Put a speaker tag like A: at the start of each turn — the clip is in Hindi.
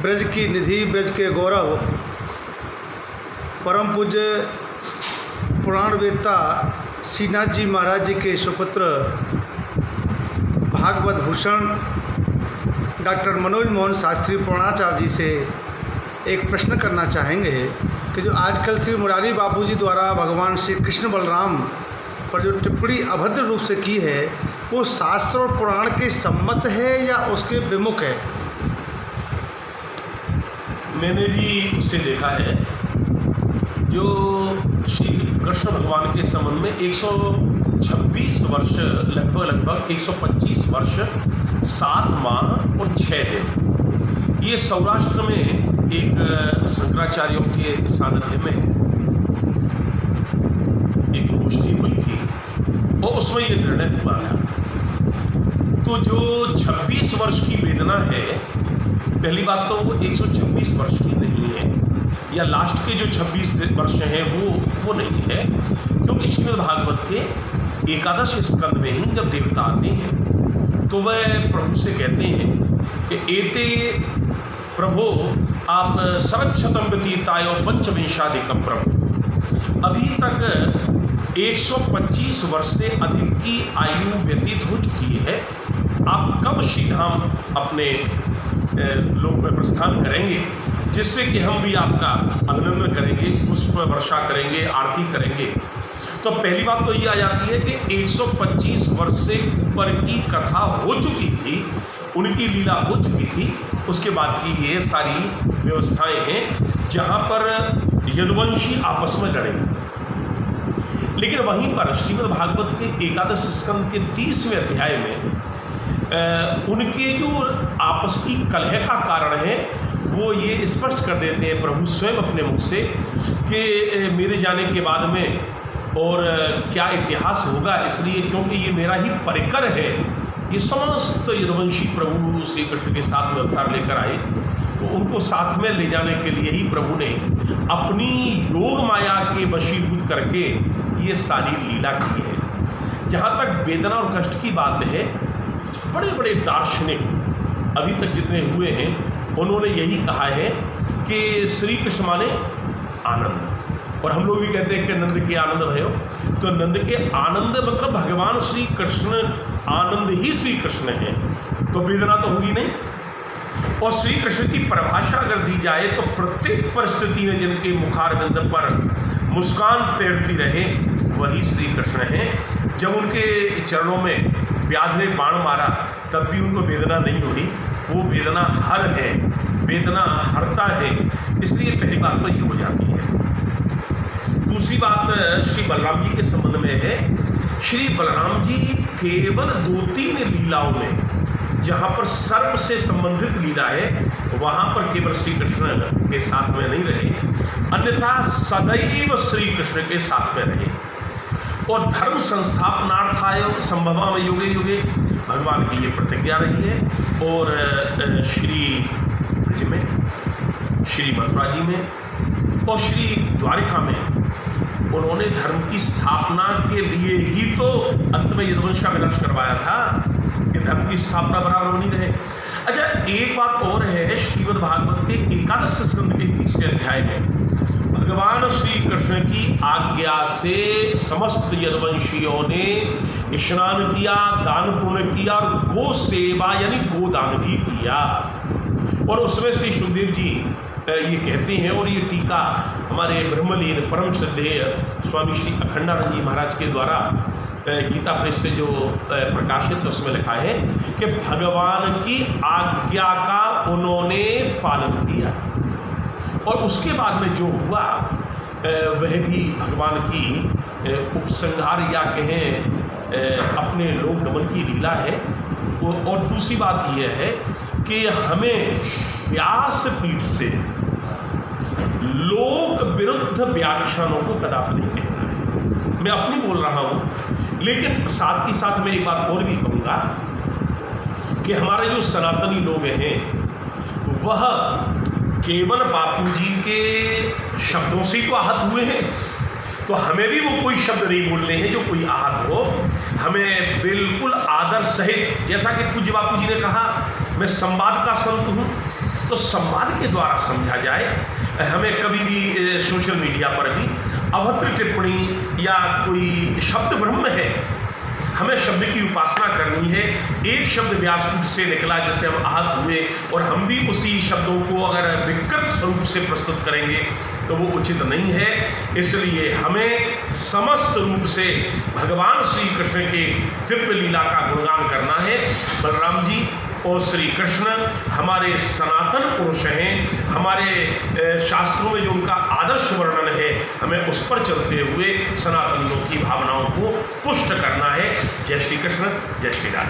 A: ब्रज की निधि, ब्रज के गौरव, परम पूज्य पुराणवेत्ता श्रीनाथ जी महाराज जी के सुपुत्र भागवत भूषण डॉक्टर मनोज मोहन शास्त्री पुराणाचार्य जी से एक प्रश्न करना चाहेंगे कि जो आजकल श्री मुरारी बापू जी द्वारा भगवान श्री कृष्ण बलराम पर जो टिप्पणी अभद्र रूप से की है, वो शास्त्र और पुराण के सम्मत है या उसके विमुख है?
B: मैंने भी उसे देखा है। जो श्री कृष्ण भगवान के संबंध में 126 वर्ष, लगभग 125 वर्ष 7 माह और 6 दिन, ये सौराष्ट्र में एक शंकराचार्यों के सानिध्य में एक गोष्ठी हुई थी और उसमें ये निर्णय हुआ था। तो जो 26 वर्ष की वेदना है, पहली बात तो वो 126 वर्ष की नहीं है, या लास्ट के जो 26 वर्ष हैं वो नहीं है, क्योंकि श्रीमद् भागवत के एकादश स्कंद में ही जब देवता आते हैं तो वह प्रभु से कहते हैं कि एते प्रभो आप सरक्षतम व्यतीताय और पंचविंशाधिकम प्रभु, अभी तक 125 वर्ष से अधिक की आयु व्यतीत हो चुकी है, आप कब श्रीधाम अपने लोक में प्रस्थान करेंगे, जिससे कि हम भी आपका अभिनंदन करेंगे, पुष्प वर्षा करेंगे, आरती करेंगे। तो पहली बात तो ये आ जाती है कि 125 वर्ष से ऊपर की कथा हो चुकी थी, उनकी लीला हो चुकी थी, उसके बाद की ये सारी व्यवस्थाएं हैं जहाँ पर यदुवंशी आपस में लड़े। लेकिन वहीं पर श्रीमद् भागवत के एकादश स्कंद के 30वें अध्याय में उनके जो आपस की कलह का कारण है वो ये स्पष्ट कर देते हैं प्रभु स्वयं अपने मुख से कि मेरे जाने के बाद में और क्या इतिहास होगा, इसलिए क्योंकि ये मेरा ही परिकर है। ये समस्त यदुवंशी प्रभु श्री कृष्ण के साथ में अवतार लेकर आए, तो उनको साथ में ले जाने के लिए ही प्रभु ने अपनी योग माया के वशीभूत करके ये सारी लीला की है। जहाँ तक वेदना और कष्ट की बात है, बड़े बड़े दार्शनिक अभी तक जितने हुए हैं उन्होंने यही कहा है कि श्री कृष्ण माने आनंद, और हम लोग भी कहते हैं कि नंद के आनंद भयो, तो नंद के आनंद मतलब भगवान श्री कृष्ण आनंद ही श्री कृष्ण है, तो वेदना तो होगी नहीं। और श्री कृष्ण की परिभाषा अगर दी जाए तो प्रत्येक परिस्थिति में जिनके मुखारविंद पर मुस्कान तैरती रहे वही श्री कृष्ण हैं। जब उनके चरणों में व्याध ने बाण मारा तब भी उनको वेदना नहीं हुई, वो वेदना हर है, वेदना हरता है, इसलिए पहली बात तो ये हो जाती है। दूसरी बात श्री बलराम जी के संबंध में है। श्री बलराम जी केवल 2-3 लीलाओं में जहाँ पर सर्प से संबंधित लीला है वहाँ पर केवल श्री कृष्ण के साथ में नहीं रहे, अन्यथा सदैव श्री कृष्ण के साथ में रहे। और धर्म संस्थापनार्थाय संभवाम युगे युगे भगवान की ये प्रतिज्ञा रही है। और श्री ब्रज में, श्री मथुरा जी में और श्री द्वारिका में उन्होंने धर्म की स्थापना के लिए ही तो अंत में यदुवंश का विनाश करवाया था कि धर्म की स्थापना बराबर बनी रहे। अच्छा, एक बात और है, श्रीमद् भागवत के एकादश स्कंद के 30वें अध्याय में भगवान श्री कृष्ण की आज्ञा से समस्त यदुवंशियों ने स्नान किया, दान पुण्य किया और गो सेवा यानी गोदान भी किया। और उसमें श्री सुखदेव जी ये कहते हैं, और ये टीका हमारे ब्रह्मलीन परम श्रद्धेय स्वामी श्री अखंडानंद जी महाराज के द्वारा गीता प्रेस से जो प्रकाशित उसमें लिखा है कि भगवान की आज्ञा का उन्होंने पालन किया, और उसके बाद में जो हुआ वह भी भगवान की उपसंहार या कहें अपने लोक गमन की लीला है। और दूसरी बात यह है कि हमें व्यासपीठ से लोक विरुद्ध व्याख्यानों को कदापि नहीं कहना है। मैं अपनी बोल रहा हूँ, लेकिन साथ ही साथ मैं एक बात और भी कहूँगा कि हमारे जो सनातनी लोग हैं वह केवल बापूजी के शब्दों से ही तो आहत हुए हैं, तो हमें भी वो कोई शब्द नहीं बोलने हैं जो कोई आहत हो। हमें बिल्कुल आदर सहित, जैसा कि पूज्य बापू जी ने कहा, मैं संवाद का संत हूँ, तो संवाद के द्वारा समझा जाए। हमें कभी भी सोशल मीडिया पर भी अभद्र टिप्पणी या कोई शब्द ब्रह्म है, हमें शब्द की उपासना करनी है। एक शब्द व्यासपीठ से निकला जिससे हम आहत हुए और हम भी उसी शब्दों को अगर विकृत स्वरूप से प्रस्तुत करेंगे तो वो उचित नहीं है। इसलिए हमें समस्त रूप से भगवान श्री कृष्ण के दिव्य लीला का गुणगान करना है। बलराम जी और श्री कृष्ण हमारे सनातन पुरुष हैं, हमारे शास्त्रों में जो उनका आदर्श वर्णन है, हमें उस पर चलते हुए सनातनियों की भावनाओं को पुष्ट करना है। जय श्री कृष्ण, जय श्री राम।